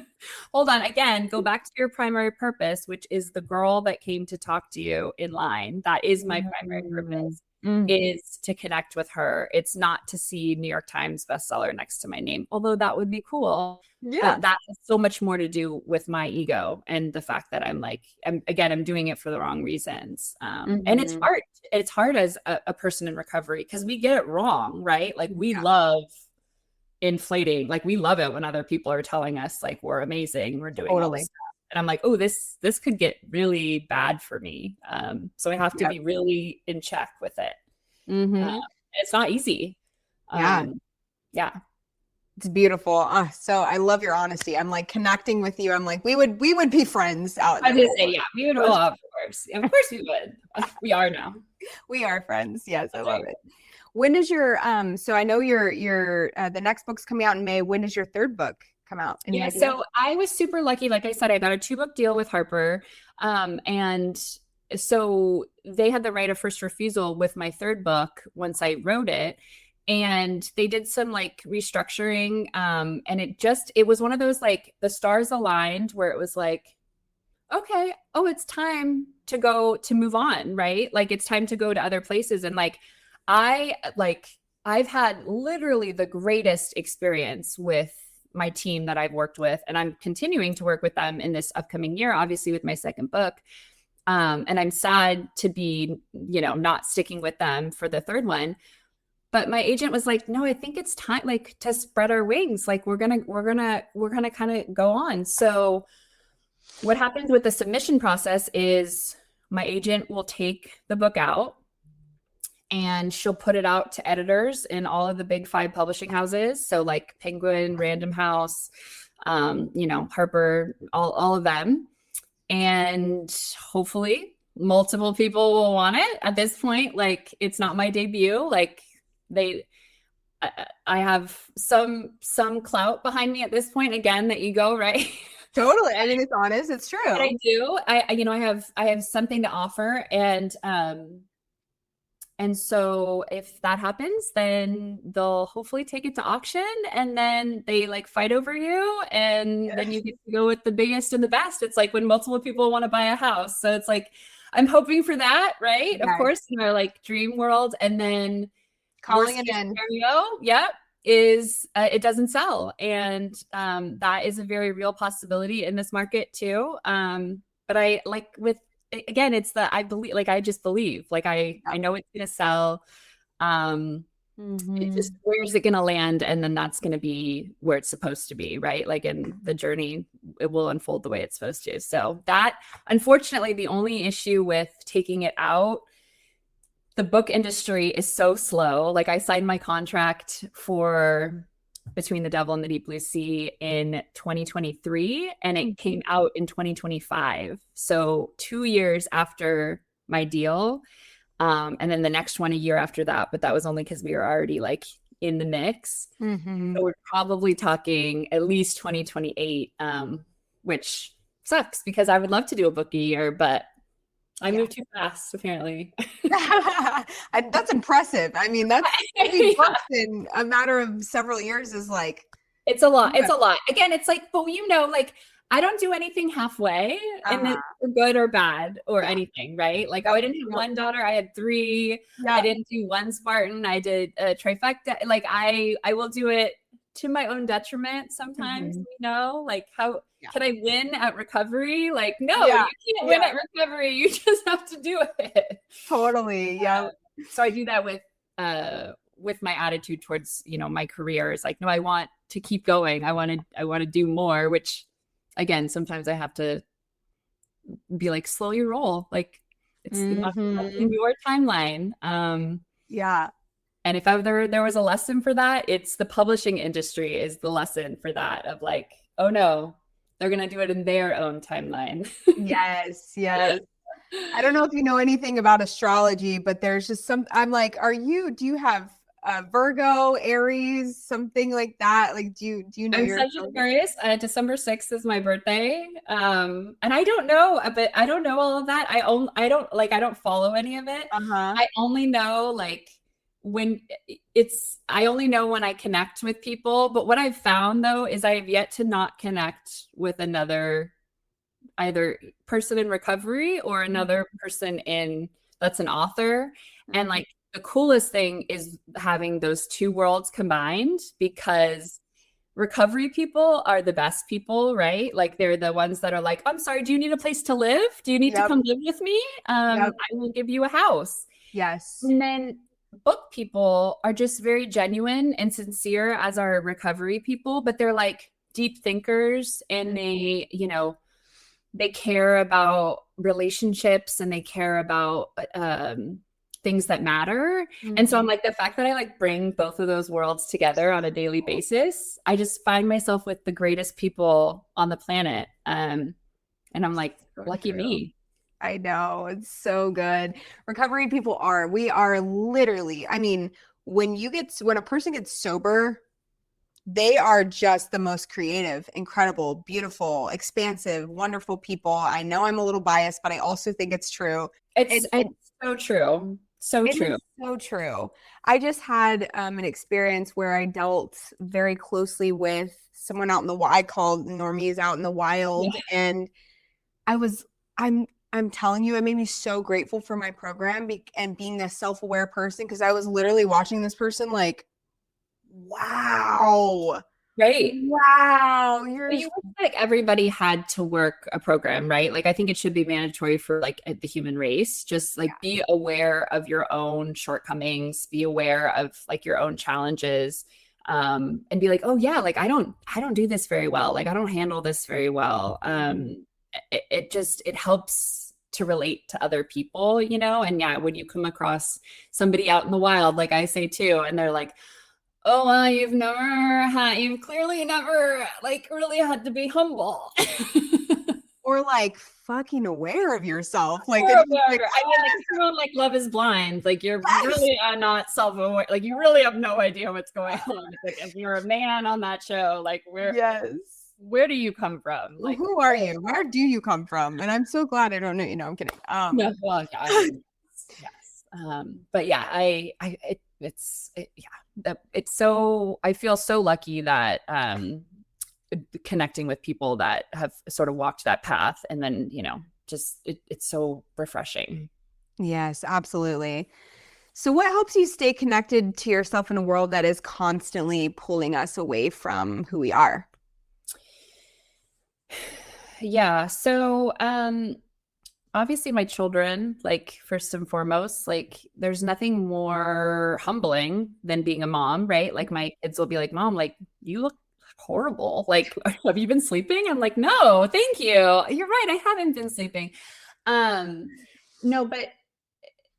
hold on, again, go back to your primary purpose, which is the girl that came to talk to you in line. That is my primary purpose. Is to connect with her. It's not to see New York Times bestseller next to my name, although that would be cool. That has so much more to do with my ego and the fact that I'm doing it for the wrong reasons. And it's hard as a person in recovery, because we get it wrong, right? Like we love inflating, like we love it when other people are telling us like we're amazing, we're doing all this stuff. and I'm like, oh, this could get really bad for me. So I have to be really in check with it. It's not easy. Yeah. Yeah. It's beautiful. So I love your honesty. I'm like connecting with you. I'm like, we would be friends out in I the was gonna say, world. yeah, we would. Oh, of course we would. We are now. We are friends. Yes, I love it. When is your so I know your the next book's coming out in May. When does your third book come out? Yeah, so I was super lucky. Like I said, I got a 2-book deal with Harper. And so they had the right of first refusal with my third book once I wrote it. And they did some like restructuring. And it was one of those like the stars aligned where it was like, okay, oh, it's time to move on, right? Like it's time to go to other places. And like I've had literally the greatest experience with my team that I've worked with, and I'm continuing to work with them in this upcoming year, obviously with my second book. And I'm sad to be, not sticking with them for the third one. But my agent was like, no, I think it's time like to spread our wings. Like we're gonna kind of go on. So what happens with the submission process is my agent will take the book out and she'll put it out to editors in all of the big 5 publishing houses. So like Penguin, Random House, Harper, all of them. And hopefully multiple people will want it at this point. Like it's not my debut. Like I have some clout behind me at this point. Again, the ego, right? Totally. I mean, it's honest. It's true. But I do. I have something to offer, and so if that happens, then they'll hopefully take it to auction, and then they like fight over you, and then you get to go with the biggest and the best. It's like when multiple people want to buy a house. So it's like I'm hoping for that, right? Yes. Of course, in our like dream world, and then calling it in. Is it doesn't sell, and that is a very real possibility in this market too. But I like with again, it's the I believe, like I just believe, like I know it's gonna sell. It just where is it gonna land, and then that's gonna be where it's supposed to be, right? Like in the journey, it will unfold the way it's supposed to. So that, unfortunately, the only issue with taking it out. The book industry is so slow. Like I signed my contract for Between the Devil and the Deep Blue Sea in 2023, and it came out in 2025. So 2 years after my deal. And then the next one a year after that. But that was only because we were already like in the mix. So we're probably talking at least 2028, which sucks because I would love to do a book a year, but I moved too fast, apparently. That's impressive. I mean, that's in a matter of several years is like. It's a lot. It's a lot. Again, it's like, but like I don't do anything halfway and it's good or bad or anything, right? Like, I didn't have one daughter. I had 3. I didn't do one Spartan. I did a trifecta. Like I will do it to my own detriment sometimes, like how can I win at recovery? Like, no, you can't win at recovery. You just have to do it. Totally. Yeah. So I do that with my attitude towards, my career is like, no, I want to keep going. I want to do more, which again, sometimes I have to be like, slow your roll. Like it's in your timeline. And if ever there was a lesson for that, it's the publishing industry is the lesson for that of like, oh no, they're going to do it in their own timeline. Yes. I don't know if you know anything about astrology, but there's just I'm like, do you have Virgo, Aries, something like that? Like, do you know? I'm Sagittarius. December 6th is my birthday. And I don't know, but I don't know all of that. I don't follow any of it. I only know like, I only know when I connect with people, but what I've found though is I have yet to not connect with another either person in recovery or another person that's an author. And like the coolest thing is having those 2 worlds combined, because recovery people are the best people, right? Like they're the ones that are like, I'm sorry, do you need a place to live? Do you need to come live with me? I will give you a house. Yes. And then book people are just very genuine and sincere as our recovery people, but they're like deep thinkers, and they, they care about relationships and they care about things that matter. And so I'm like, the fact that I like bring both of those worlds together on a daily basis, I just find myself with the greatest people on the planet. And I'm like, So lucky true. me. I know. It's so good. Recovery people we are literally, I mean, when a person gets sober, they are just the most creative, incredible, beautiful, expansive, wonderful people. I know I'm a little biased, but I also think it's true. It's so true. So It true. is so true. I just had an experience where I dealt very closely with someone out in the wild. I called normies out in the wild, and I was I'm telling you, it made me so grateful for my program and being a self-aware person, because I was literally watching this person like, wow. Right. Wow, you're You wish like everybody had to work a program, right? Like I think it should be mandatory for like the human race. Just like be aware of your own shortcomings, be aware of like your own challenges, and be like, oh yeah, like I don't do this very well. Like I don't handle this very well. It helps to relate to other people, you know? And yeah, when you come across somebody out in the wild, like I say too, and they're like, oh, well, you've clearly never like really had to be humble. or like fucking aware of yourself. Like, Or it's aware. like, I mean, like you're on like Love is Blind. Like you're yes. really not self-aware. Like you really have no idea what's going on. Like if you're a man on that show, like where do you come from? Like who are you? Where do you come from? And I'm so glad I don't know. I'm kidding. no, well, yeah, yes. But yeah, it's so I feel so lucky that connecting with people that have sort of walked that path, and then just it's so refreshing. Yes, absolutely. So what helps you stay connected to yourself in a world that is constantly pulling us away from who we are? Yeah, so obviously my children, like first and foremost, like there's nothing more humbling than being a mom, right? Like my kids will be like, Mom, like you look horrible. Like, have you been sleeping? I'm like, no, thank you. You're right. I haven't been sleeping. No, but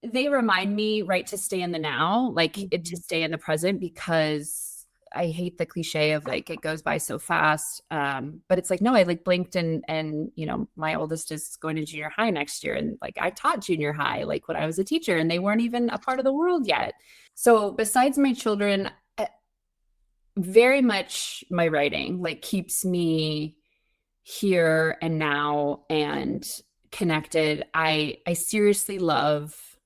they remind me, right, to stay in the now, like to stay in the present, because I hate the cliche of like it goes by so fast. But it's like, no, I like blinked and my oldest is going to junior high next year. And like I taught junior high, like when I was a teacher, and they weren't even a part of the world yet. So besides my children, very much my writing like keeps me here and now and connected. I seriously love,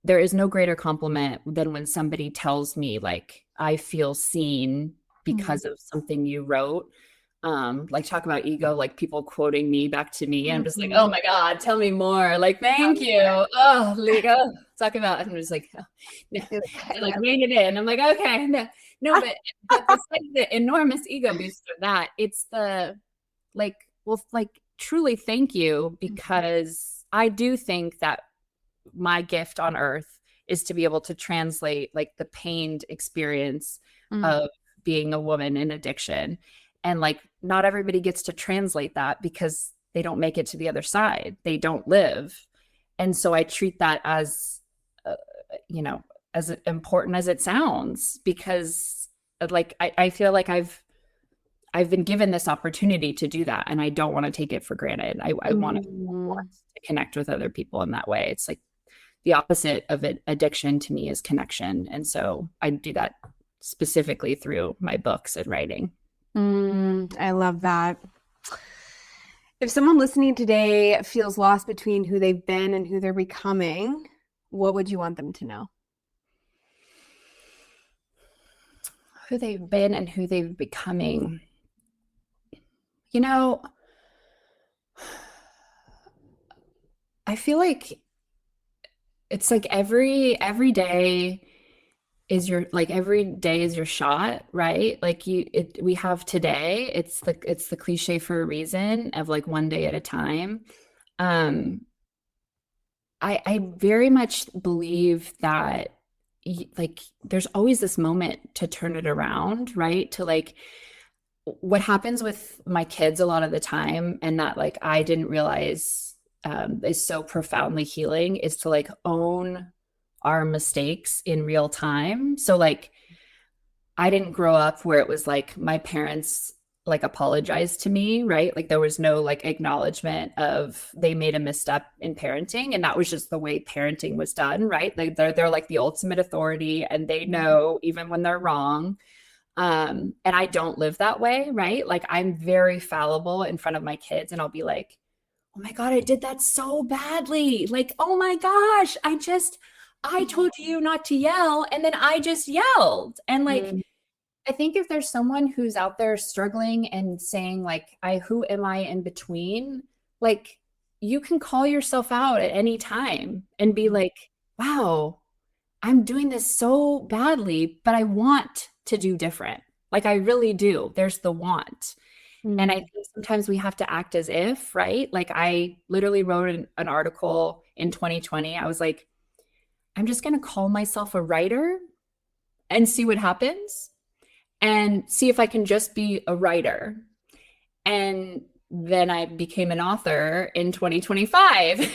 there is no greater compliment than when somebody tells me like I feel seen because of something you wrote. Like talk about ego, like people quoting me back to me. I'm just like, oh my God, tell me more. Like, thank you. Oh, Liga. Talk about, I'm just like, oh, no. Like rein it in. I'm like, okay, no, but besides the enormous ego boost of that, it's the like, well, like truly thank you, because I do think that my gift on earth is to be able to translate like the pained experience of being a woman in addiction. And like, not everybody gets to translate that because they don't make it to the other side. They don't live. And so I treat that as, as important as it sounds, because like, I feel like I've been given this opportunity to do that, and I don't want to take it for granted. I want to connect with other people in that way. It's like the opposite of addiction to me is connection. And so I do that specifically through my books and writing. I love that. If someone listening today feels lost between who they've been and who they're becoming, what would you want them to know? Who they've been and who they've becoming. I feel like it's like every day is your shot, right? Like we have today. It's the cliche for a reason of like one day at a time. I very much believe that like there's always this moment to turn it around, right? To like what happens with my kids a lot of the time, and that like I didn't realize is so profoundly healing, is to like own our mistakes in real time. So like I didn't grow up where it was like my parents like apologized to me, right? Like there was no like acknowledgement of they made a misstep in parenting, and that was just the way parenting was done, right? Like they're like the ultimate authority, and they know even when they're wrong. And I don't live that way, right? Like I'm very fallible in front of my kids, and I'll be like, oh my God, I did that so badly. Like, oh my gosh, I told you not to yell, and then I just yelled. And like, Mm, I think if there's someone who's out there struggling and saying like, who am I in between? Like, you can call yourself out at any time and be like, wow, I'm doing this so badly, but I want to do different. Like I really do. There's the want. And I mm, think sometimes we have to act as if, right? Like I literally wrote an article in 2020. I was like, I'm just going to call myself a writer and see what happens and see if I can just be a writer. And then I became an author in 2025.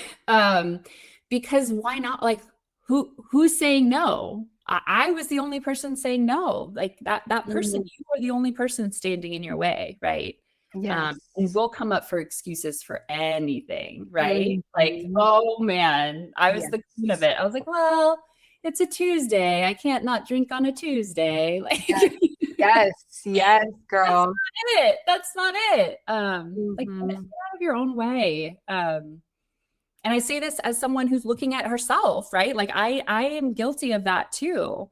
Because why not? Like, who's saying no? I was the only person saying no. Like that person, mm. you are the only person standing in your way, right? Yes. And we'll come up for excuses for anything, right? Like, Mhm. oh man, I was the queen of Yes. it. I was like, well, it's a Tuesday. I can't not drink on a Tuesday. Like, Yes. Yes. Yes, that's girl. not it. That's not it. Like get Mhm. out of your own way. And I say this as someone who's looking at herself, right? Like I am guilty of that too.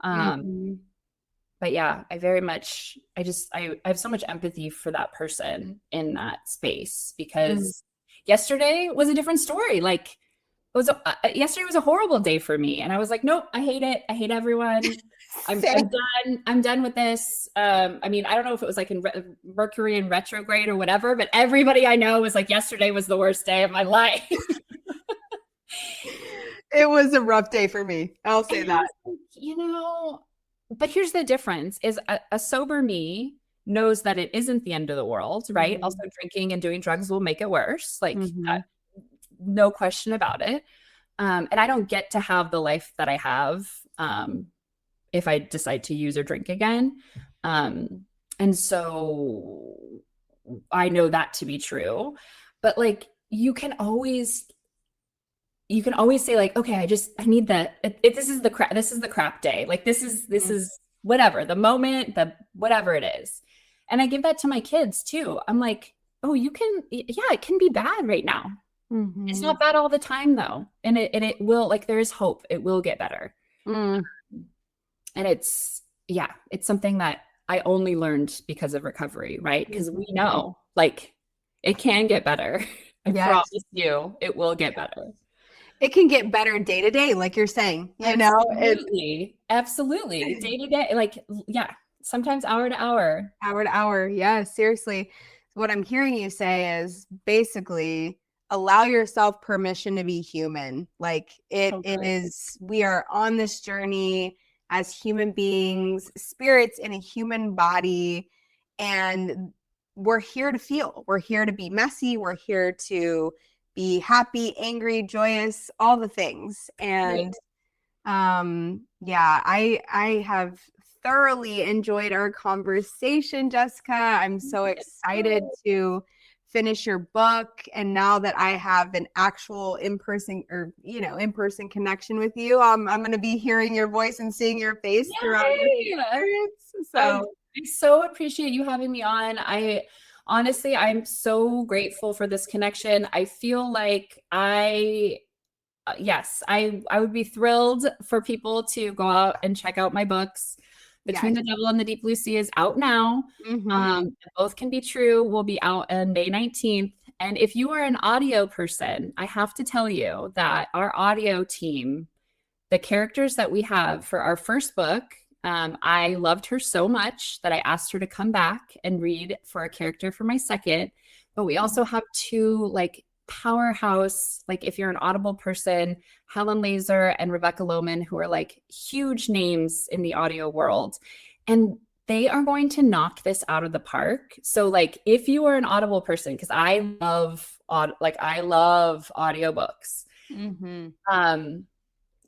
Um, Mhm. but yeah, I very much I have so much empathy for that person in that space, Mm. because yesterday was a different story. Like yesterday was a horrible day for me, and I was like, nope, I hate it. I hate everyone. I'm Same. done. I'm done with this. I mean, I don't know if it was like in Mercury in retrograde or whatever, but everybody I know was like, yesterday was the worst day of my life. It was a rough day for me. I'll say And I that. was like, but here's the difference is a sober me knows that it isn't the end of the world, right? Also, Mhm. drinking and doing drugs will make it worse. Like, Mhm. no question about it. And I don't get to have the life that I have if I decide to use or drink again. Um, and so I know that to be true. But like, you can always say like, okay, I need that. This is the crap day. Like this Mhm. is whatever the moment, the whatever it is. And I give that to my kids too. I'm like, oh, yeah, it can be bad right now. It's Mhm. not bad all the time though. And it will, like, there is hope. It will get better. Mm. And it's something that I only learned because of recovery, right? Because we Mhm. know like it can get better. I promise Yes. you it will get better. It can get better day to day, like you're saying. It's Absolutely. Absolutely. Day to day, like, yeah, sometimes hour to hour. hour to hour. Yeah, seriously. What I'm hearing you say is basically allow yourself permission to be human. Like it Totally. is, we are on this journey as human beings, spirits in a human body, and we're here to feel. We're here to be messy. We're here to be happy, angry, joyous, all the things. Right. And yeah, I have thoroughly enjoyed our conversation, Jessica. I'm so excited to finish your book, and now that I have an actual in-person connection with you, I'm going to be hearing your voice and seeing your face throughout this Yay! experience. I, So I so appreciate you having me on. I'm so grateful for this connection. I feel like yes, I would be thrilled for people to go out and check out my books. Between yes. the Devil and the Deep Blue Sea is out now. Hmm. Both Can Be True will be out on May 19th. And if you are an audio person, I have to tell you that our audio team, the characters that we have for our first book, I loved her so much that I asked her to come back and read for a character for my second. But we also have two like powerhouse, like if you're an Audible person, Helen Laser and Rebecca Lohman, who are like huge names in the audio world. And they are going to knock this out of the park. So like if you are an Audible person, because I love audiobooks,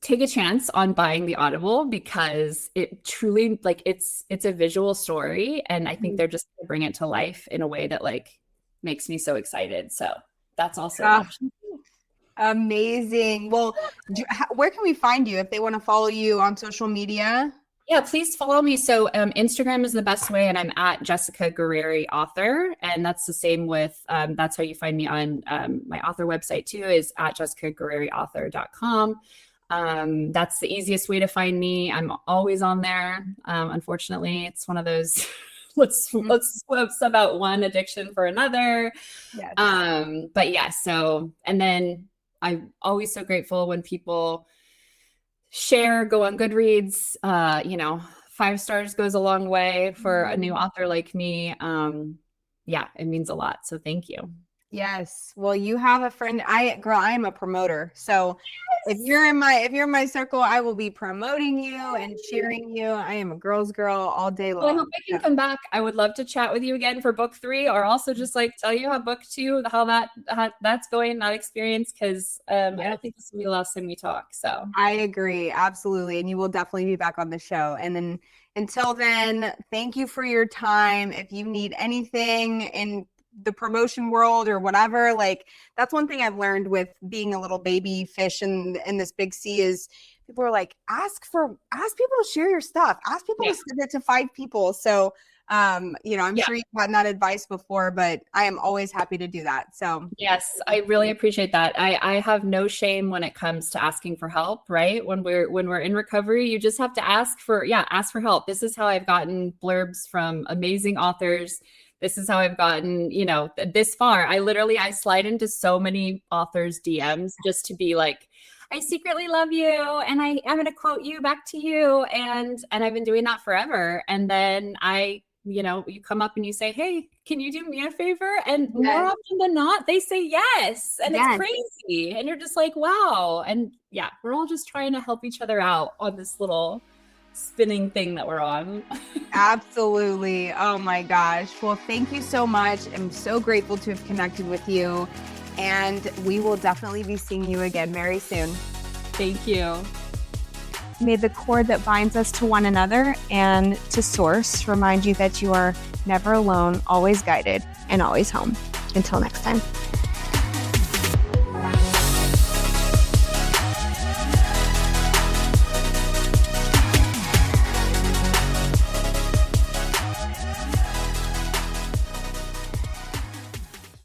take a chance on buying the Audible, because it truly, like, it's a visual story, and I think they're just gonna bring it to life in a way that like makes me so excited. So that's also an option. Amazing. Well, where can we find you if they want to follow you on social media? Yeah, please follow me. So Instagram is the best way, and I'm at Jessica Guerrieri author, and that's the same with that's how you find me on my author website too, is at jessicaguerrieriauthor.com. That's the easiest way to find me. I'm always on there. Unfortunately, it's one of those let's sub out one addiction for another. Yes. But yeah, so, and then I'm always so grateful when people share, go on Goodreads. 5 stars goes a long way for a new author like me. Yeah, it means a lot. So thank you. Yes. Well, you have a friend. I am a promoter. So if you're in my circle, I will be promoting you and cheering you. I am a girl's girl all day long. Well, I hope I can come back. I would love to chat with you again for book 3, or also just like tell you how book 2, how that's going, that experience. Cause I don't think this will be the last time we talk. So I agree. Absolutely. And you will definitely be back on the show. And then until then, thank you for your time. If you need anything in the promotion world or whatever, like, that's one thing I've learned with being a little baby fish in this big sea, is people are like, ask people to share your stuff, ask people to send it to 5 people. So I'm sure you've gotten that advice before, but I am always happy to do that. So yes, I really appreciate that. I have no shame when it comes to asking for help, right? When we're in recovery, you just have to ask for help. This is how I've gotten blurbs from amazing authors. This is how I've gotten, this far. I slide into so many authors' DMs just to be like, I secretly love you, and I'm going to quote you back to you. And I've been doing that forever. And then you come up and you say, hey, can you do me a favor? And more often than not, they say yes. And it's crazy. And you're just like, wow. And yeah, we're all just trying to help each other out on this little spinning thing that we're on. Absolutely. Oh my gosh. Well, thank you so much. I'm so grateful to have connected with you, and we will definitely be seeing you again very soon. Thank you. May the cord that binds us to one another and to Source remind you that you are never alone, always guided, and always home. Until next time.